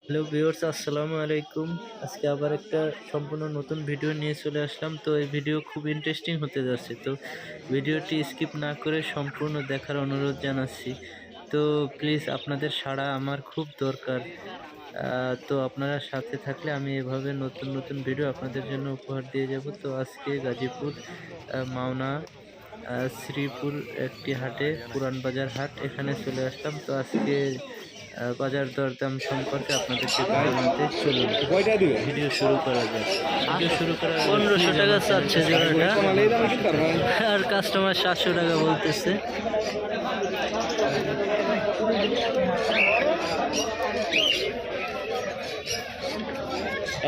Hello viewers, আসসালামু আলাইকুম। আজকে আবার একটা সম্পূর্ণ নতুন ভিডিও নিয়ে চলে আসলাম। তো এই ভিডিও খুব ইন্টারেস্টিং হতে যাচ্ছে। তো ভিডিওটি স্কিপ না করে সম্পূর্ণ দেখার অনুরোধ জানাচ্ছি। তো প্লিজ আপনাদের সাড়া আমার খুব দরকার। তো আপনারা সাথে থাকলে আমি এভাবে নতুন নতুন ভিডিও আপনাদের জন্য উপহার দিয়ে যাব। তো আজকে গাজীপুর মাওনা শ্রীপুর একটি হাটে, পুরান বাজার হাট, এখানে চলে আসলাম। তো আজকে বাজার দরদাম সম্পর্কে আপনাদেরকে জানাতে চলুন ভিডিও শুরু করা যায়। ভিডিও শুরু করা 1500 টাকা চাচ্ছে জোড়াটা, আর কাস্টমার 700 টাকা বলতেছে।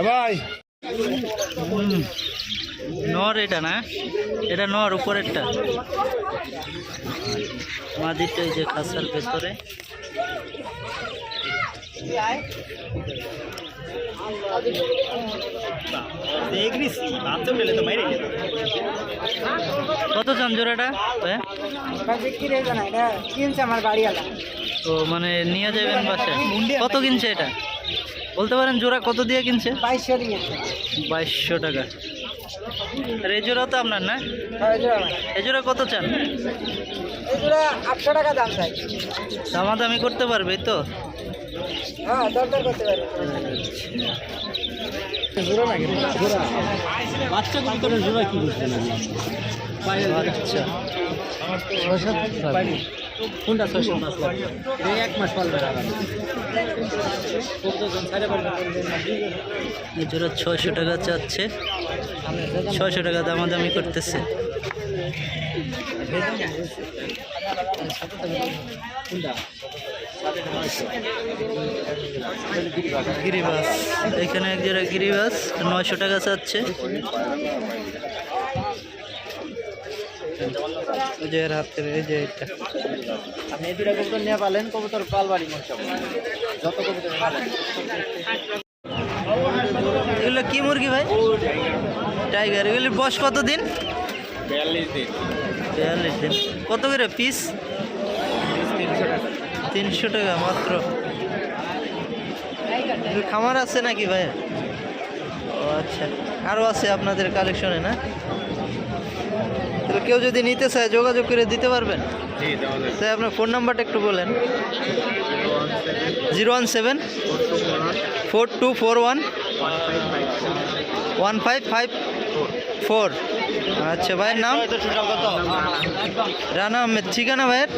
ভাই নর এটা না, এটা নর উপরেরটা, মাদিরটা এই যে খাসার ভেতরে। কত চান জোড়াটা? আমার বাড়িওয়ালা তো মানে নিয়ে যাবেন বাসায়? কত কিনছে এটা বলতে পারেন? জোড়া কত দিয়ে কিনছে? 2200 টাকা। আর এই জোড়া তো আপনার না? এই জোড়া কত চান? 800 টাকা দাম চাই। দামাদামি করতে পারবে তো? হ্যাঁ, দরদার করতে পারবে। আচ্ছা, কোনটা 600? এক মাস পালবে। এই জোড়া 600 টাকা চাচ্ছে, 600 টাকা দামাদামি করতেছে। গিরিবাস, এখানে এক জোড়া গিরিবাস 900 টাকা চাচ্ছে। এই যে এর হাতের, এই যে এটা আপনি এই দুটা কবুতর নিয়ে পালেন, কবুতর পালবাড়ি মঞ্চ যত কবুতর পালেন। এগুলো কি মুরগি ভাই? টাইগার। এগুলির বয়স কত দিন? 42 দিন। 42 দিন। কত করে পিস? 300 টাকা মাত্র। খামার আছে নাকি ভাই? ও আচ্ছা, আরও আছে আপনাদের কালেকশনে না? তাহলে কেউ যদি নিতে চায় যোগাযোগ করে দিতে পারবেন? তাই আপনার ফোন নাম্বারটা একটু বলেন। 017 4241 1554। আচ্ছা, ভাইয়ের নাম? রানা আহমেদ। ঠিকানা ভাইয়ের?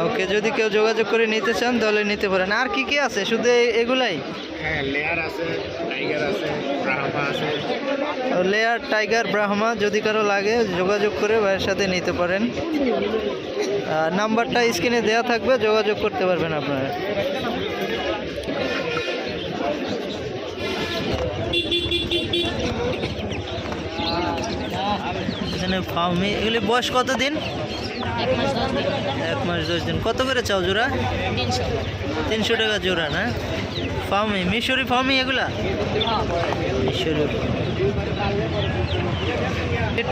ওকে, যদি কেউ যোগাযোগ করে নিতে চান তাহলে নিতে পারেন। আর কি কি আছে? শুধু এগুলাই? হ্যাঁ, লেয়ার আছে, টাইগার আছে, ব্রাহ্মা আছে। লেয়ার, টাইগার, ব্রাহ্মা যদি কারো লাগে যোগাযোগ করে ভাইয়ের সাথে নিতে পারেন। নাম্বারটা স্ক্রিনে দেওয়া থাকবে, যোগাযোগ করতে পারবেন আপনারা। এখানে ফার্মি, এগুলি বয়স কত দিন? 1 মাস 10 দিন। কত করে চাও জোড়া? 300 টাকা জোড়া না? ফার্মি, মিশরি ফার্মি এগুলা? মিশরি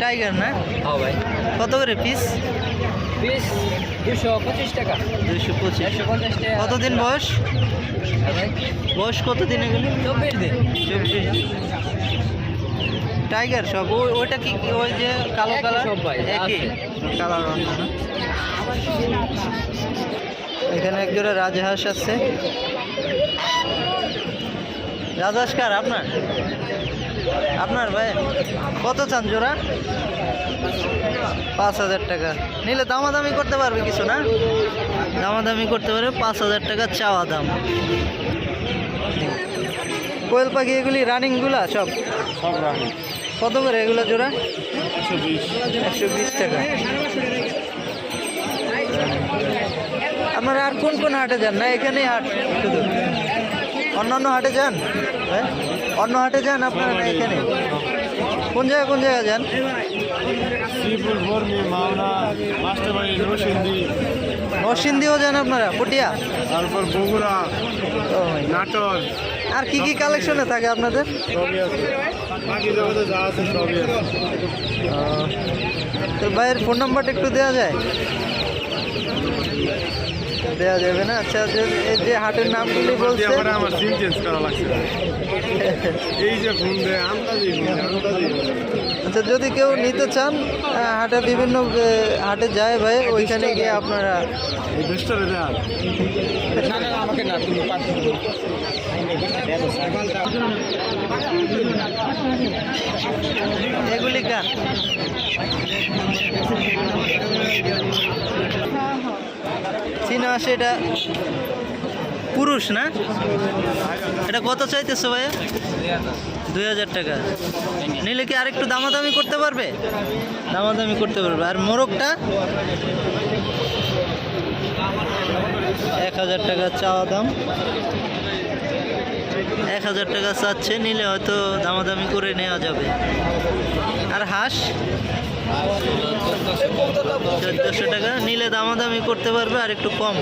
টাইগার না? হ্যাঁ ভাই। কত করে পিস? 225 টাকা। 225। 150 টাকা। কতদিন বয়স? বয়স কত দিন এগুলি? 24 দিন। 24। টাইগার সব? ওইটা কি ওই যে কালো একই কালার? সব ভাই, একই আছে। কালার অন্য না? এখানে এক জোড়া রাজহাঁস আছে। রাজহাঁস কার? আপনার? আপনার ভাই? কত চান জোড়া? 5000 টাকা। নিলে দামাদামি করতে পারবে কিছু না? দামাদামি করতে পারবে। 5000 টাকা চাওয়া দাম। কোয়েল পাখি এগুলি রানিংগুলা সব? সব রাখি। কত করে এগুলো জোড়া? 120। 120 টাকা। আপনারা আর কোন কোন হাটে যান? না এখানেই হাট শুধু? অন্যান্য হাটে যান? হ্যাঁ, অন্য হাটে যান আপনারা না এখানে? কোন জায়গায় যান? শ্রীপুর, বর্মি, মাওনা, মাস্টারবাড়ি, নরসিংদী। নরসিংদীও যান আপনারা? পটিয়া, তারপর বগুড়া, নাটোর। আর কি কি কালেকশনে থাকে আপনাদের? সবই আছে, বাকি জগতে যা আছে সবই আছে। তো ভাইয়ের ফোন নাম্বারটা একটু দেওয়া যায়? দেওয়া যাবে না। আচ্ছা, এই যে হাটের নামগুলি বলছে, আমার সিম চেঞ্জ করা লাগছে এই যে ফোন দেয় আন্দাজি আচ্ছা যদি কেউ নিতে চান হাটে বিভিন্ন হাটে যায় ভাই, ওইখানে গিয়ে আপনারা এই বেস্টারে দেয় আমাকে না তুমি এগুলি কার? চীনা আসে, এটা পুরুষ না? এটা কত চাইতেছো ভাইয়া? 2000 টাকা। নিলে কি আরেকটু দামাদামি করতে পারবে? দামাদামি করতে পারবে। আর মোরগটা 1000 টাকা চাওয়া দাম, 1000 টাকা চাচ্ছে, নিলে হয়তো দামাদামি করে নেওয়া যাবে। আর হাঁস 1400 টাকা, নিলে দামাদামি করতে পারবে আর একটু কম।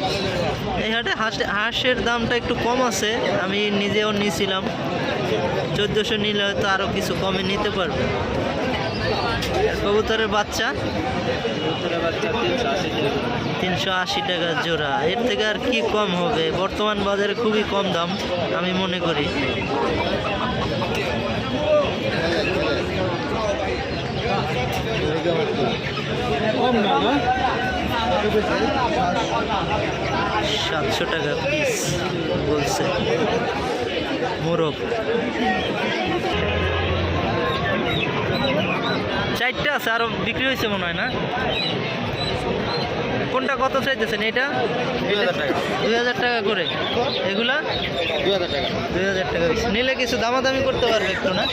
এই হাটে হাঁসের দামটা একটু কম আছে, আমি নিজেও নিয়েছিলাম। 1400 নিলে হয়তো আরও কিছু কমে নিতে পারবে। কবুতরের বাচ্চা 380 টাকা জোড়া। এর থেকে আর কি কম হবে? বর্তমান বাজারে খুবই কম দাম আমি মনে করি। কম না 700 টাকা পিস বলছে মোরগ। 4টা আছে, আরো বিক্রি হয়েছে মনে হয় না? কোনটা কত চাইতেছেন? এটা 2000 টাকা করে। এগুলা 2000 টাকা। নিলে কিছু দামাদামি করতে পারবে একটু না?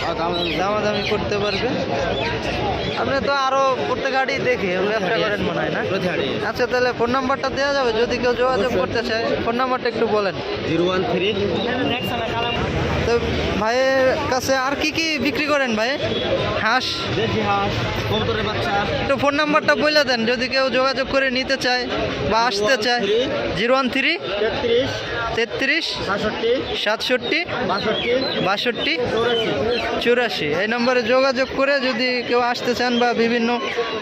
দামাদামি করতে পারবে। আপনি তো আরো প্রত্যেক গাড়ি দেখে ব্যবসা করেন মনে হয় না? আচ্ছা, তাহলে ফোন নাম্বারটা দেওয়া যাবে যদি কেউ যোগাযোগ করতে চায়? ফোন নাম্বারটা একটু বলেন। 013 তো ভাইয়ের কাছে আর কি কি বিক্রি করেন ভাই? হাঁস, দেশি হাঁস, কবুতরের বাচ্চা। একটু ফোন নাম্বারটা বলে দেন যদি কেউ যোগাযোগ করে নিতে চায় বা আসতে চায়। 013 33 67 62 84। এই নম্বরে যোগাযোগ করে যদি কেউ আসতে চান বা বিভিন্ন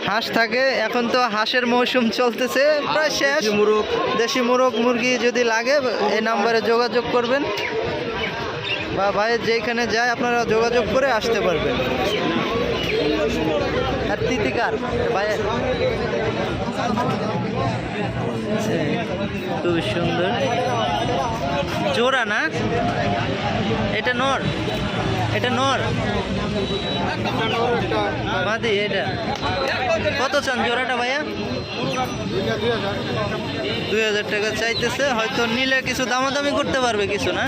হাঁস থাকে, এখন তো হাঁসের মৌসুম চলতেছে প্রায় শেষ। দেশি মোরগ মুরগি যদি লাগে এই নম্বরে যোগাযোগ করবেন, বা ভাইয়ের যেখানে যায় আপনারা যোগাযোগ করে আসতে পারবেন। আর তিতিকার ভাইয়ের খুবই সুন্দর জোড়া না? এটা নর, এটা নর মাদি। এটা কত চান জোড়াটা ভাইয়া? 2000 টাকা চাইতেছে। হয়তো নিলে কিছু দামাদামি করতে পারবে, কিছু না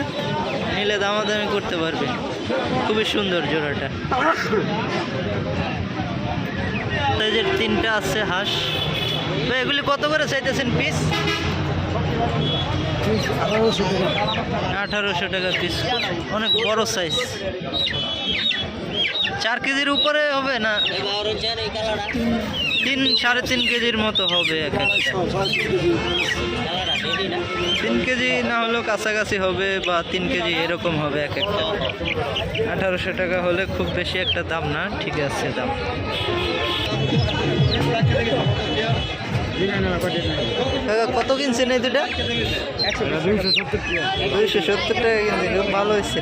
নিলে দামাদামি করতে পারবে। খুবই সুন্দর জোড়াটা। সাইজের 3টা আছে হাঁস। তো এগুলি কত করে চাইতেছেন পিস? 1800 টাকা পিস। অনেক বড় সাইজ, 4 কেজির উপরে হবে না? 3-3.5 কেজির মতো হবে এক একটা। 3 কেজি না হলেও কাছাকাছি হবে, বা 3 কেজি এরকম হবে এক একটা। 1800 টাকা হলে খুব বেশি একটা দাম না, ঠিক আছে দাম। কত কিনছেন এই দুটা? 270 টাকা কিনছে। খুব ভালো হয়েছে।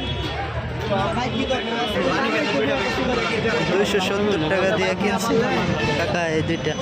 270 টাকা দিয়ে কিনছি কাকা এই দুইটা।